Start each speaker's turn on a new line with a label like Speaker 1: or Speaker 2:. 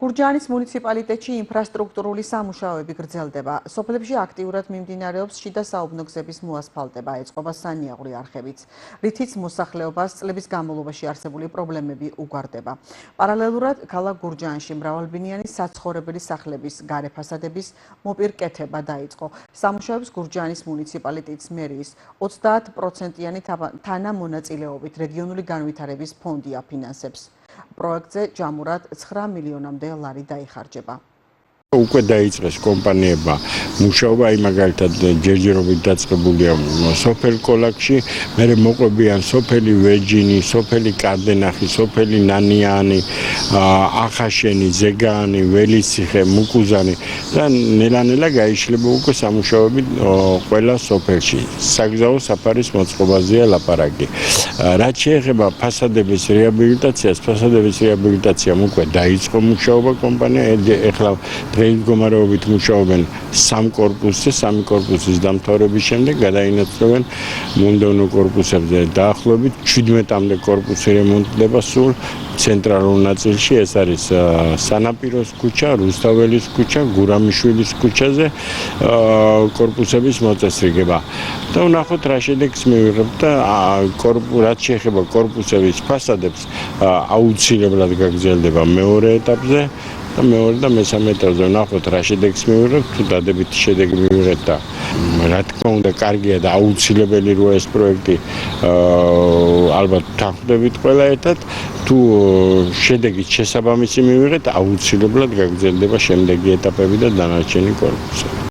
Speaker 1: გურჯაანის მუნიციპალიტეტში ინფრასტრუქტურული სამუშაოები გრძელდება. სოფლებში აქტიურად მიმდინარეობს შიდა საუბნო გზების მოასფალტება, ეწყობა სანიაღვრი არხებიც, რითიც მოსახლეობას წლების განმავლობაში არსებული პრობლემები უგვარდება. პარალელურად, ქალაქ გურჯაანში მრავალბინიანი საცხოვრებელი სახლების გარე ფასადების მოპირკეთება დაიწყო. სამუშაოებს გურჯაანის მუნიციპალიტეტის მერიის 30%-იანი თანამონაწილეობით რეგიონული განვითარების ფონდი აფინანსებს. პროექტზე ჯამურად 9 მილიონამდე ლარი დაიხარჯება.
Speaker 2: უკვე დაიწყეს კომპანიებმა მუშაობა, მაგალითად ჯერჯერობით დაწყებულია სოფელ კოლაკში, მერე მოყვებიან სოფელი ვეჯინი, სოფელი კარდენახი, სოფელი ნანიანი, ახაშენი, ზეგაანი, ველიციხე, მუკუზანი და ნელა-ნელა გაიშლება უკვე სამუშაოები ყველა სოფელში. საგზაო საფარის მოწყობაზეა ლაპარაკი. რაც შეეხება ფასადების რეაბილიტაციას, ფასადების რეაბილიტაციამ უკვე დაიწყო მუშაობა კომპანია, ეხლა მდგომარეობით მუშაობენ 3 კორპუსზე, 3 კორპუსის დამთავრების შემდეგ გადაინაცვლებენ მომდევნო კორპუსებზე. დაახლოებით 17-მდე კორპუსი რემონტდება სულ ცენტრალურ ნაწილში, ეს არის სანაპიროს ქუჩა, რუსთაველის ქუჩა, გურამიშვილის ქუჩაზე კორპუსების მოწესრიგება. და ვნახოთ რა შედეგს მივიღებთ და რაც შეეხება კორპუსების ფასადებს აუცილებლად გაგრძელდება მეორე ეტაპზე. და მეორე და მესამე ეტაპზე ვნახოთ რა შედეგს მივიღებთ, თუ დადებითი შედეგი მივიღეთ და რა თქმა უნდა კარგია და აუცილებელი როა ეს პროექტი ალბათ თანხმდებით ყველა ერთად, თუ შედეგით შესაბამისი მივიღეთ, აუცილებლად გაგრძელდება შემდეგი ეტაპები და დანარჩენი კორპუსები.